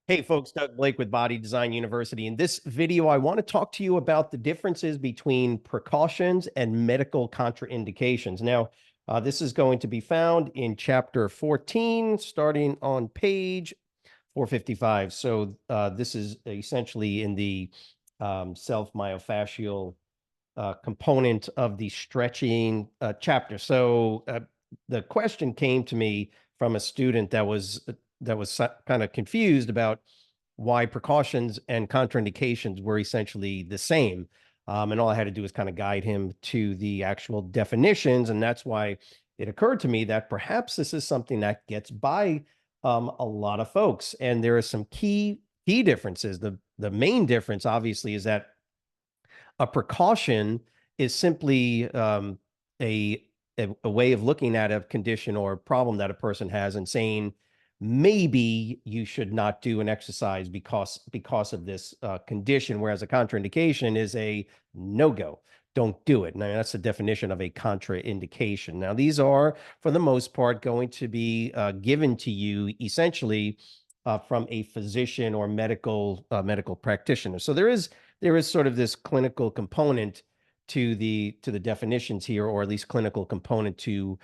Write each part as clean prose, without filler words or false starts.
Hey folks, Doug Blake with Body Design University. In this video, I want to talk to you about the differences between precautions and medical contraindications. Now, this is going to be found in chapter 14, starting on page 455. So this is essentially in the self-myofascial component of the stretching chapter. So the question came to me from a student that was kind of confused about why precautions and contraindications were essentially the same. And all I had to do was kind of guide him to the actual definitions. And that's why it occurred to me that perhaps this is something that gets by a lot of folks. And there are some key differences. The main difference, obviously, is that a precaution is simply a, a way of looking at a condition or problem that a person has and saying, maybe you should not do an exercise because of this condition, whereas a contraindication is a no-go. Don't do it. Now, that's the definition of a contraindication. Now, these are, for the most part, going to be given to you essentially from a physician or medical practitioner. So there is sort of this clinical component to the definitions here, or at least clinical component to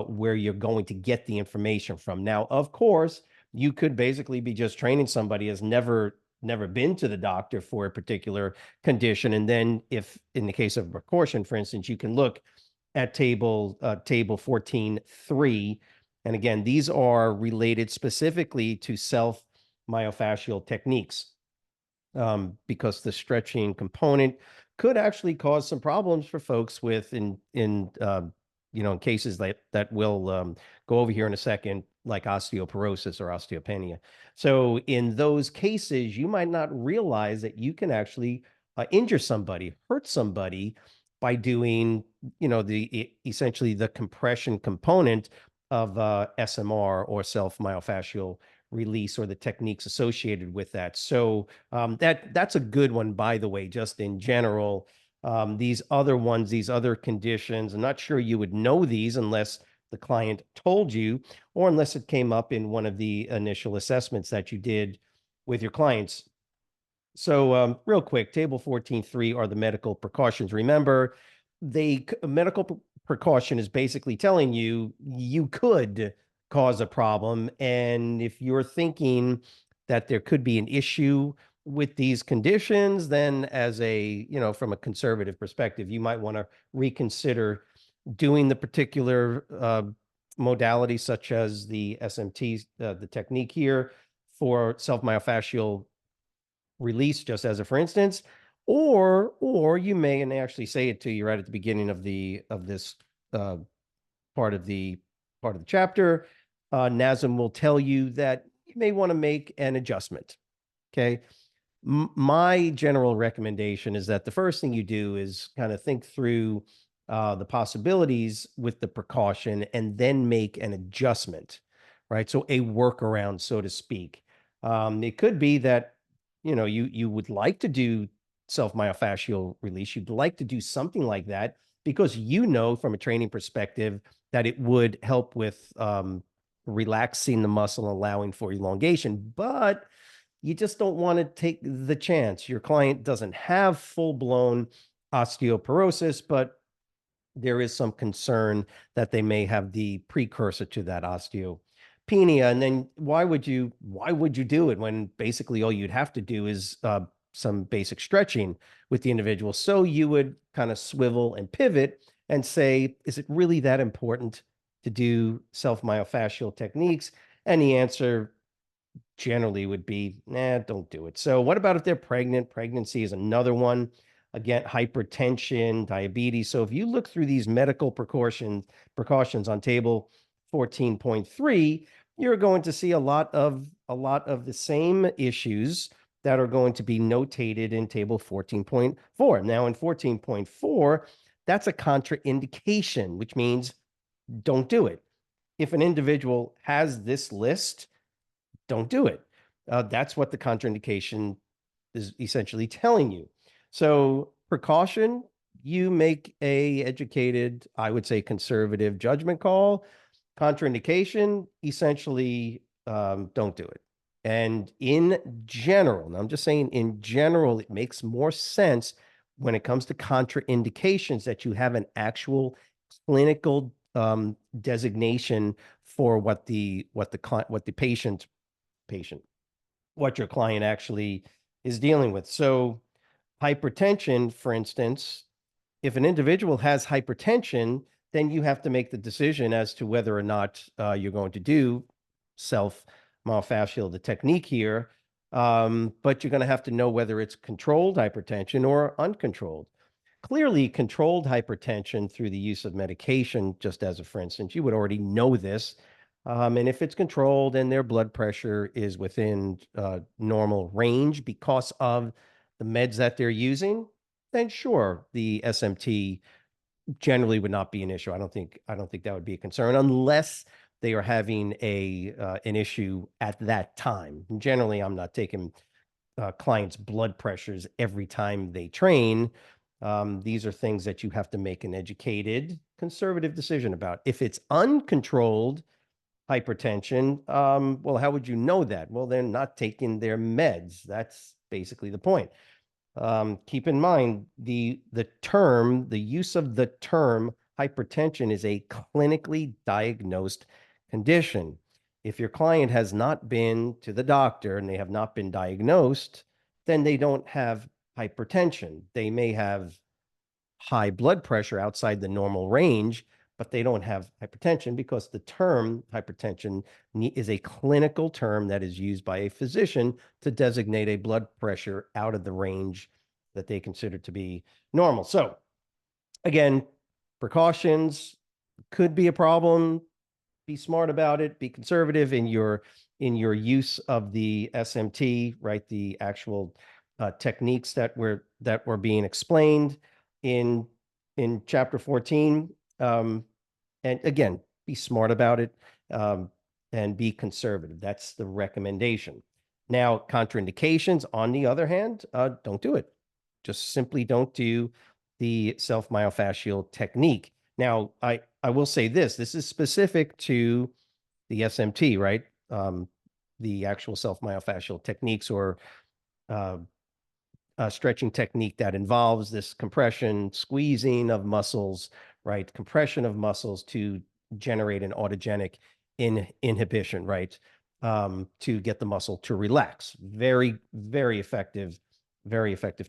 where you're going to get the information from. Now, of course, you could basically be just training somebody has never been to the doctor for a particular condition, and then if in the case of precaution, for instance, you can look at table 14.3. And again, these are related specifically to self myofascial techniques, because the stretching component could actually cause some problems for folks with in cases that will go over here in a second, like osteoporosis or osteopenia. So in those cases, you might not realize that you can actually injure somebody, hurt somebody by doing, essentially the compression component of SMR or self myofascial release, or the techniques associated with that. So that's a good one, by the way, just in general. These other ones, these other conditions, I'm not sure you would know these unless the client told you, or unless it came up in one of the initial assessments that you did with your clients. So real quick, table 14.3 are the medical precautions. Remember, medical precaution is basically telling you you could cause a problem. And if you're thinking that there could be an issue with these conditions, then from a conservative perspective, you might want to reconsider doing the particular modality, such as the SMT, the technique here for self-myofascial release, just as a for instance, or you may, and they actually say it to you right at the beginning of this uh, part of the chapter. NASM will tell you that you may want to make an adjustment. Okay. My general recommendation is that the first thing you do is kind of think through the possibilities with the precaution and then make an adjustment, right? So a workaround, so to speak. It could be that, you would like to do self-myofascial release. You'd like to do something like that because from a training perspective that it would help with relaxing the muscle, allowing for elongation, but you just don't want to take the chance. Your client doesn't have full-blown osteoporosis, but there is some concern that they may have the precursor to that osteopenia. And then why would you do it when basically all you'd have to do is some basic stretching with the individual? So you would kind of swivel and pivot and say, is it really that important to do self-myofascial techniques? And the answer generally would be, nah, don't do it. So what about if they're pregnant? Pregnancy is another one. Again, hypertension, diabetes. So if you look through these medical precautions on table 14.3, you're going to see a lot of the same issues that are going to be notated in table 14.4. Now in 14.4, that's a contraindication, which means don't do it. If an individual has this list, don't do it. That's what the contraindication is essentially telling you. So precaution, you make a educated, I would say conservative judgment call. Contraindication, essentially, don't do it. And in general, and I'm just saying in general, it makes more sense when it comes to contraindications that you have an actual clinical designation for what the patient what your client actually is dealing with. So hypertension, for instance, if an individual has hypertension, then you have to make the decision as to whether or not you're going to do self myofascial, the technique here. But you're going to have to know whether it's controlled hypertension or uncontrolled. Clearly, controlled hypertension through the use of medication, just as a for instance, you would already know this. And if it's controlled and their blood pressure is within normal range because of the meds that they're using, then sure, the SMT generally would not be an issue. I don't think that would be a concern unless they are having an issue at that time. And generally, I'm not taking clients' blood pressures every time they train. These are things that you have to make an educated, conservative decision about. If it's uncontrolled hypertension, well, how would you know that? Well, they're not taking their meds. That's basically the point. Keep in mind the use of the term hypertension is a clinically diagnosed condition. If your client has not been to the doctor and they have not been diagnosed, then they don't have hypertension. They may have high blood pressure outside the normal range, but they don't have hypertension because the term hypertension is a clinical term that is used by a physician to designate a blood pressure out of the range that they consider to be normal. So again, precautions could be a problem. Be smart about it. Be conservative in your use of the SMT, right? The actual techniques that were being explained in chapter 14. And again, be smart about it and be conservative. That's the recommendation. Now, contraindications, on the other hand, don't do it. Just simply don't do the self-myofascial technique. Now, I will say this is specific to the SMT, right? The actual self-myofascial techniques or stretching technique that involves this compression, squeezing of muscles, right? Compression of muscles to generate an autogenic inhibition, right? To get the muscle to relax. Very, very effective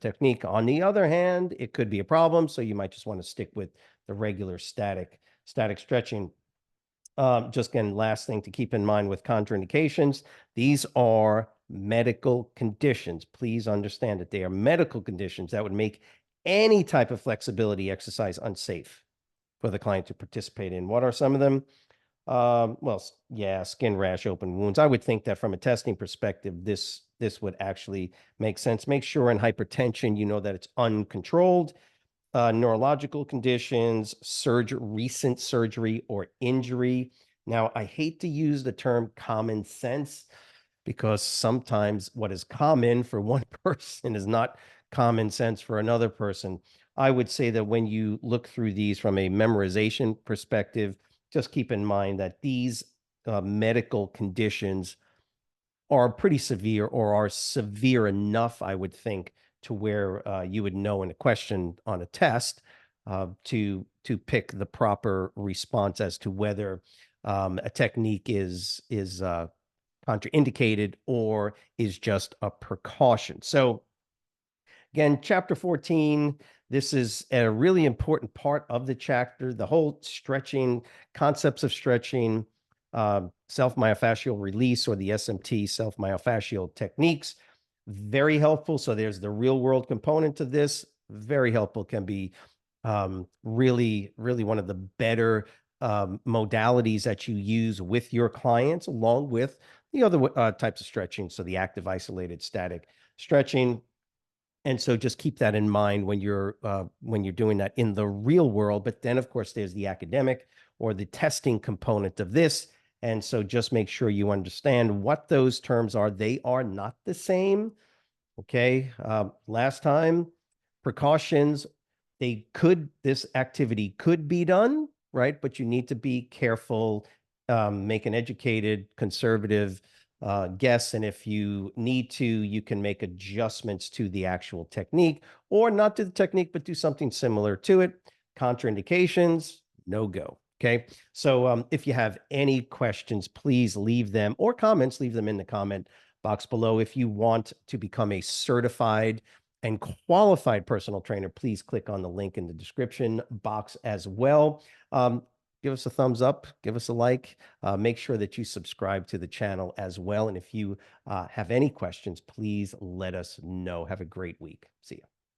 technique. On the other hand, it could be a problem. So you might just want to stick with the regular static stretching. Just again, last thing to keep in mind with contraindications, these are medical conditions. Please understand that they are medical conditions that would make any type of flexibility exercise unsafe for the client to participate in. What are some of them? Well, yeah, skin rash, open wounds. I would think that from a testing perspective, this would actually make sense. Make sure in hypertension, you know that it's uncontrolled. Neurological conditions, recent surgery or injury. Now, I hate to use the term common sense because sometimes what is common for one person is not common sense for another person. I would say that when you look through these from a memorization perspective, just keep in mind that these medical conditions are pretty severe or are severe enough, I would think, to where you would know in a question on a test to pick the proper response as to whether a technique is contraindicated or is just a precaution. So again, chapter 14, this is a really important part of the chapter, the whole stretching, concepts of stretching, self-myofascial release or the SMT self-myofascial techniques. Very helpful. So there's the real world component to this. Very helpful, can be really, really one of the better modalities that you use with your clients, along with the other types of stretching. So the active, isolated, static stretching. And so just keep that in mind when you're doing that in the real world. But then, of course, there's the academic or the testing component of this. And so just make sure you understand what those terms are. They are not the same. Okay. Last time, precautions, this activity could be done, right? But you need to be careful, make an educated, conservative guess. And if you need to, you can make adjustments to the actual technique, or not to the technique, but do something similar to it. Contraindications, no go. Okay. So if you have any questions, please leave them, or comments, leave them in the comment box below. If you want to become a certified and qualified personal trainer, please click on the link in the description box as well. Give us a thumbs up, give us a like, make sure that you subscribe to the channel as well. And if you have any questions, please let us know. Have a great week. See you.